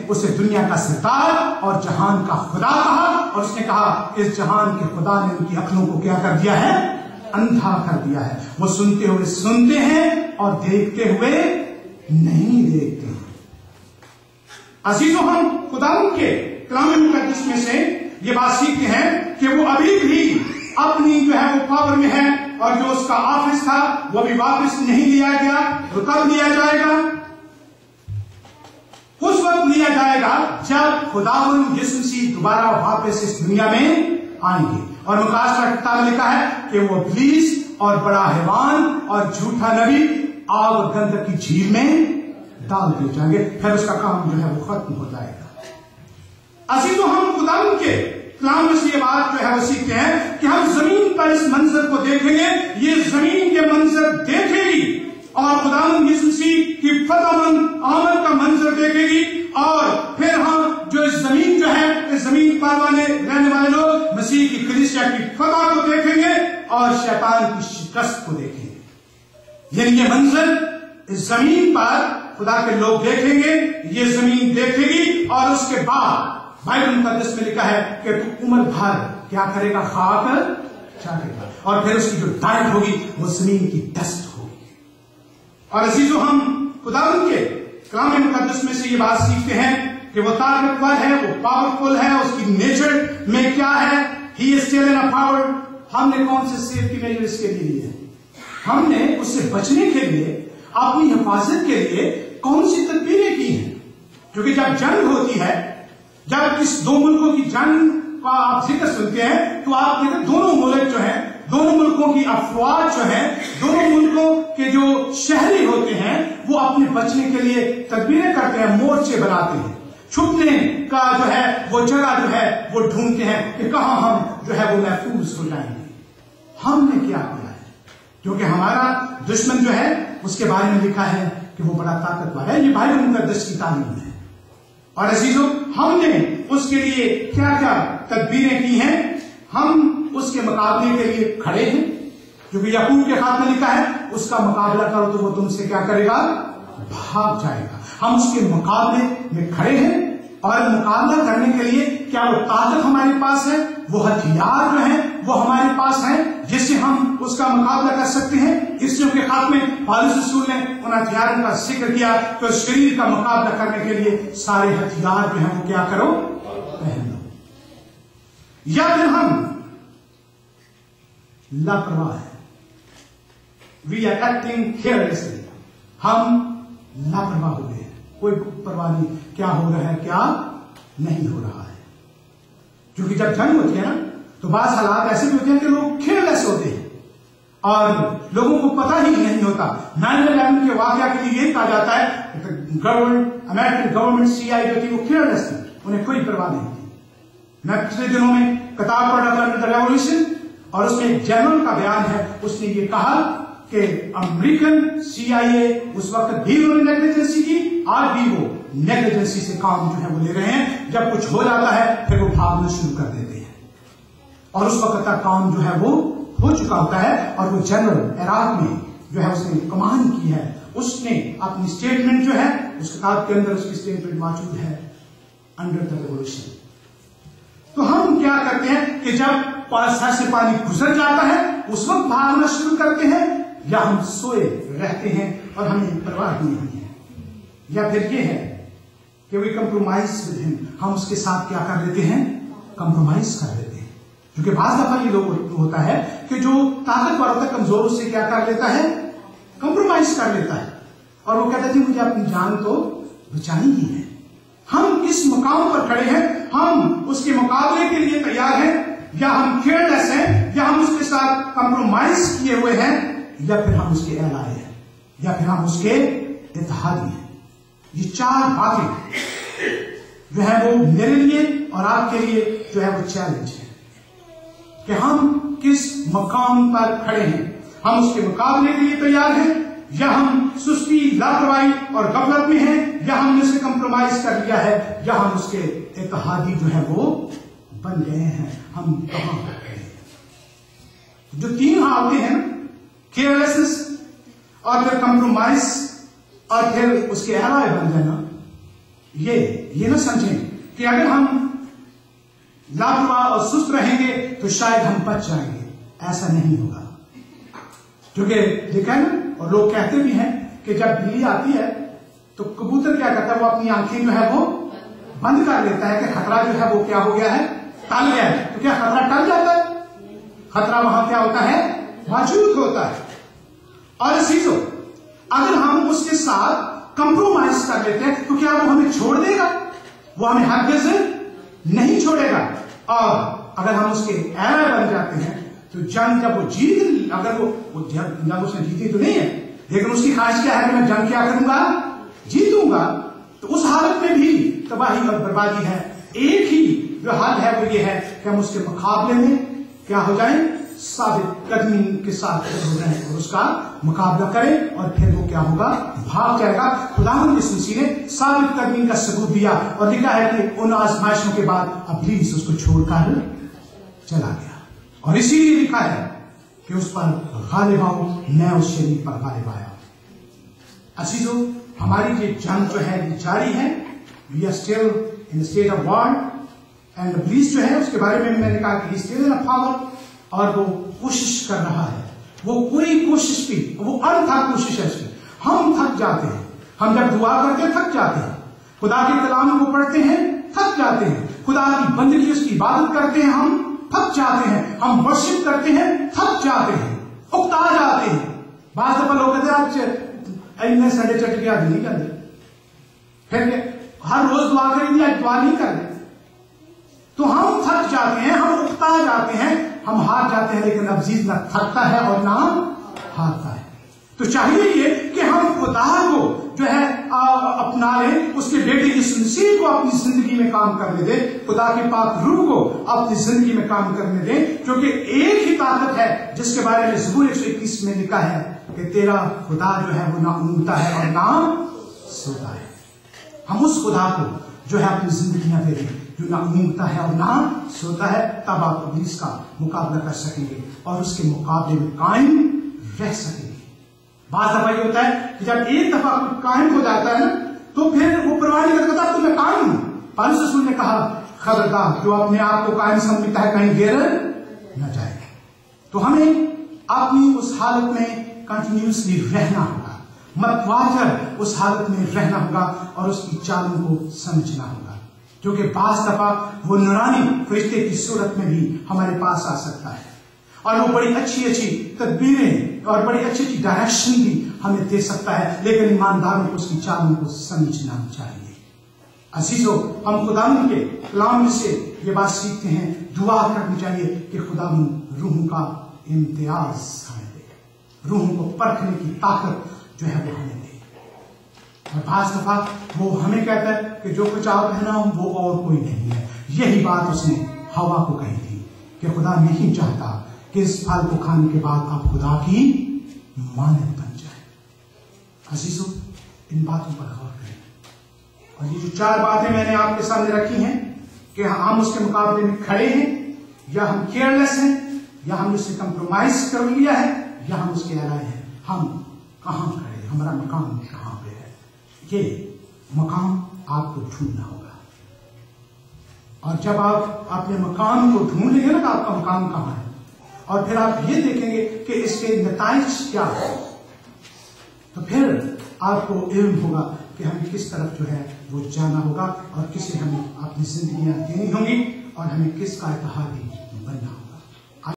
उसे दुनिया का सरदार और जहान का खुदा कहा, और उसने कहा इस जहान के खुदा ने उनकी अक्लों को क्या कर दिया है? अंधा कर दिया है। वो सुनते हुए सुनते हैं और देखते हुए नहीं देखते हैं। अजीजों, हम खुदा के कलाम मुकद्दस में से ये बात सीखते हैं कि वो अभी भी अपनी जो है वो पावर में है, और जो उसका ऑफिस था वो भी वापस नहीं लिया गया। तो कब लिया जाएगा? उस वक्त लिया जाएगा जब खुदावंद यीशु मसीह दोबारा वापस इस दुनिया में आएंगे। और मुकाश का किताब में लिखा है कि वो इब्लीस और बड़ा हैवान और झूठा नबी आग और गंधक की झील में डाल दिए जाएंगे, फिर उसका काम जो है वो खत्म हो जाएगा। असी तो हम खुदावंद के कलाम में से ये बात जो है वो सीखते हैं कि हम जमीन पर इस मंजर को देखेंगे, ये जमीन के मंजर देखेगी, और खुदावंद यीशु मसीह की फतहमंद आमद का मंजर देखेगी, और फिर हम जो इस जमीन जो है, इस जमीन पर वाले रहने वाले लोग मसीह की कलीसिया की फतह को देखेंगे और शैतान की शिकस्त को देखेंगे। यानी ये मंजर इस जमीन पर खुदा के लोग देखेंगे, ये जमीन देखेगी, और उसके बाद बाइबल मुकद्दस में लिखा है कि तू उम्र भर क्या करेगा? खाक चाटेगा, और फिर उसकी जो डाइट होगी वो जमीन की डस्ट होगी। और अजीजों, हम खुदावंद के कलाम मुकद्दस में से ये बात सीखते हैं कि वो ताकतवर है, वो पावरफुल है, उसकी नेचर में क्या है? He is still in a power. हमने कौन से सेफ्टी मेजर इसके लिए लिए? हमने उससे बचने के लिए, अपनी हिफाजत के लिए कौन सी तदबीरें की हैं? क्योंकि जब जंग होती है, जब इस दो मुल्कों की जंग का आप जिक्र सुनते हैं, तो आप कहते हैं दोनों मुल्क जो हैं, दोनों मुल्कों की अफवाज जो है, दोनों मुल्कों के जो शहरी होते हैं, वो अपने बचने के लिए तदबीरें करते हैं, मोर्चे बनाते हैं, छुपने का जो है वो जगह जो है वो ढूंढते हैं कि कहां हम जो है वो महफूज हो जाएंगे। हमने क्या किया है? क्योंकि हमारा दुश्मन जो है उसके बारे में लिखा है कि वो बड़ा ताकतवर है। ये बाइबल मुकद्दस की तालीम है। और अजीजों, हमने उसके लिए क्या क्या तदबीरें की हैं? हम उसके मुकाबले के लिए खड़े हैं, क्योंकि याकूब के खात में लिखा है उसका मुकाबला करो तो वो तुमसे क्या करेगा? भाग जाएगा। हम उसके मुकाबले में खड़े हैं, और मुकाबला करने के लिए क्या वो ताकत हमारे पास है, वो हथियार जो है वो हमारे पास है जिससे हम उसका मुकाबला कर सकते हैं। इसलिए के खात में पौलुस रसूल ने उन हथियारों का जिक्र किया तो शरीर का मुकाबला करने के लिए सारे हथियार जो है वो क्या करो? पहन लो। या फिर हम लापरवाह है, वी आर एक्टिंग केयरलेसली, हम लापरवाह हो गए, कोई परवाह नहीं क्या हो रहा है क्या नहीं हो रहा है। क्योंकि जब जंग होती है ना, तो बात हालात ऐसे भी होते हैं कि लोग केयरलेस होते हैं और लोगों को पता ही नहीं होता। 9/11 के वाकया के लिए ये कहा जाता है गवर्नमेंट, अमेरिकन गवर्नमेंट CIA जो थी वो केयरलेस थी, उन्हें कोई परवाह नहीं थी। मैं पिछले दिनों में किताब पढ़ रहा था द रेवोल्यूशन, और उसमें एक जनरल का बयान है, उसने ये कहा कि अमेरिकन CIA उस वक्त भी उन्होंने नेग्लिजेंसी की, आज भी वो नेग्लिजेंसी से काम जो है वो ले रहे हैं। जब कुछ हो जाता है फिर वो भागना शुरू कर देते हैं, और उस वक्त तक काम जो है वो हो चुका होता है। और वो जनरल इराक में जो है उसने कमांड की है, उसने अपनी स्टेटमेंट जो है उस किताब के अंदर उसकी स्टेटमेंट मौजूद है, अंडर द रेवोल्यूशन। तो हम क्या करते हैं कि जब सर से पानी गुजर जाता है उस वक्त भागना शुरू करते हैं, या हम सोए रहते हैं और हमें परवाह नहीं होती है, या फिर ये है कि वी कंप्रोमाइज विद हिम, हम उसके साथ क्या कर लेते हैं? कंप्रोमाइज कर लेते हैं। क्योंकि बाज दफा ये लोग होता है कि जो ताकतवर होता है कमजोरों से क्या कर लेता है? कंप्रोमाइज कर लेता है, और वो कहता है मुझे अपनी जान तो बचानी ही है। हम किस मुकाम पर खड़े हैं? हम उसके मुकाबले के लिए तैयार हैं, या हम केयरलेस हैं, या हम उसके साथ कंप्रोमाइज किए हुए हैं, या फिर हम उसके एलाय हैं, या फिर हम उसके इत्तेहादी हैं। ये चार बातें जो है वो मेरे लिए और आपके लिए जो है वो चैलेंज है कि हम किस मकाम पर खड़े हैं। हम उसके मुकाबले के लिए तैयार हैं, या हम सुस्ती, लापरवाही और गफलत में हैं, या हमने उसे कंप्रोमाइज कर लिया है, या हम उसके इत्तेहादी जो है वो बन गए हैं। हम कहां पर खड़े हैं? जो तीन हालतें हैं, केयरलेसनेस और फिर कंप्रोमाइज और फिर उसके एलाय बन जाना, ये ना समझें कि अगर हम लापरवाह और सुस्त रहेंगे तो शायद हम बच जाएंगे। ऐसा नहीं होगा, क्योंकि लिखा है ना, और लोग कहते भी हैं कि जब बिल्ली आती है तो कबूतर क्या करता है, वो अपनी आंखें जो है वो बंद कर लेता है कि खतरा जो है वो क्या हो गया है, टल गया है। तो क्या खतरा टल जाता है? खतरा वहां क्या होता है, मौजूद होता है। और चीजों अगर हम उसके साथ कंप्रोमाइज कर लेते हैं तो क्या वो हमें छोड़ देगा? वो हमें हरगिज़ नहीं छोड़ेगा। और अगर हम उसके एरा बन जाते हैं तो जंग जब वो जीत, अगर वो जंग उसने जीती तो नहीं है, लेकिन उसकी ख्वाहिश क्या है कि मैं जंग क्या करूंगा, जीतूंगा, तो उस हालत में भी तबाही और बर्बादी है। एक ही जो हल है वो ये है कि हम उसके मुकाबले में क्या हो जाए, साबित कदमी के साथ हो जाए और उसका मुकाबला करें, और फिर वो क्या होगा, भाग जाएगा। खुदावंद यीशु मसीह ने साबित कदमी का सबूत दिया और लिखा है कि उन आजमाइशों के बाद इब्लीस उसको छोड़कर चला गया। और इसीलिए लिखा है कि उस पर गालिब आओ, मैं उस शरीर पर गालिब आया। अजीजों, हमारी ये जंग जो है जारी है। We are still in state of war, and इब्लीस जो है उसके बारे में मैंने कहा कि स्टिल इन पावर, और वो कोशिश कर रहा है। वो पूरी कोशिश की, वो अनथक कोशिश है उसकी। हम थक जाते हैं, हम जब दुआ करके थक जाते हैं, खुदा के कलाम को पढ़ते हैं थक जाते हैं, खुदा की बंदगी उसकी इबादत करते हैं हम थक जाते हैं, हम वर्शिप करते हैं थक जाते हैं, उकता जाते हैं। बात दफा लोग कहते हैं आज इन्हें संडे चट के आज नहीं कर दे, फिर हर रोज दुआ करेंगे आज दुआ नहीं कर दे, तो हम थक जाते हैं, हम उकता जाते हैं, हम हार जाते हैं। लेकिन अजीज ना थकता है और ना हारता है। तो चाहिए ये कि हम खुदा को जो है अपना लें, उसके बेटे यीशु मसीह को अपनी जिंदगी में काम करने दें, खुदा के पाक रूह को अपनी जिंदगी में काम करने दें, क्योंकि एक ही ताकत है जिसके बारे में ज़बूर 121 में लिखा है कि तेरा खुदा जो है वो ना ऊँगता है और ना सोता है। हम उस खुदा को जो है अपनी जिंदगियां दे दें जो ना ऊँगता है और ना सोता है, तब आप इब्लीस का मुकाबला कर सकेंगे और उसके मुकाबले में कायम रह सकेंगे। बात दफा ये होता है कि जब एक दफा कायम हो जाता है ना, तो फिर वो परवाह नहीं करता तो मैं कायम हूं। पौलुस रसूल ने कहा खबरदार जो अपने आप को कायम समझता है कहीं गिर न जाए। तो हमें अपनी उस हालत में कंटिन्यूसली रहना होगा, मतवार उस हालत में रहना होगा और उसकी चालों को समझना होगा, क्योंकि बास दफा वो नूरानी फरिश्ते की सूरत में भी हमारे पास आ सकता है और वो बड़ी अच्छी अच्छी तदबीरें और बड़ी अच्छी अच्छी डायरेक्शन भी हमें दे सकता है, लेकिन ईमानदारों को उसकी चालों को समझना चाहिए। अजीजों, हम खुदावंद के कलाम में से ये बात सीखते हैं, दुआ करनी चाहिए कि खुदावंद रूहों का इम्तियाज हमें दे, रूहों को परखने की ताकत जो है वो हमें दे। और बास दफा वो हमें कहता है कि जो कुछ आप है ना वो और कोई नहीं है। यही बात उसने हवा को कही थी कि खुदा नहीं चाहता कि इस फल को खाने के बाद आप खुदा की मानद बन जाए। अजीजों, इन बातों पर गौर करें। और ये जो चार बातें मैंने आपके सामने रखी हैं कि हम उसके मुकाबले में खड़े हैं या हम केयरलेस हैं या हम उससे कंप्रोमाइज कर लिया है या हम उसके अलाए हैं। हम कहां खड़े हैं, हमारा मकाम कहां पे है, ये मकाम आपको ढूंढना होगा। और जब आप अपने मकाम को ढूंढ लेंगे ना, तो आपका मकाम कहां है, और फिर आप ये देखेंगे कि इसके नताइज क्या है, तो फिर आपको इल्म होगा कि हमें किस तरफ जो है वो जाना होगा और किसे हमें अपनी जिंदगियां देनी होंगी और हमें किसका इत्तेहादी बनना होगा।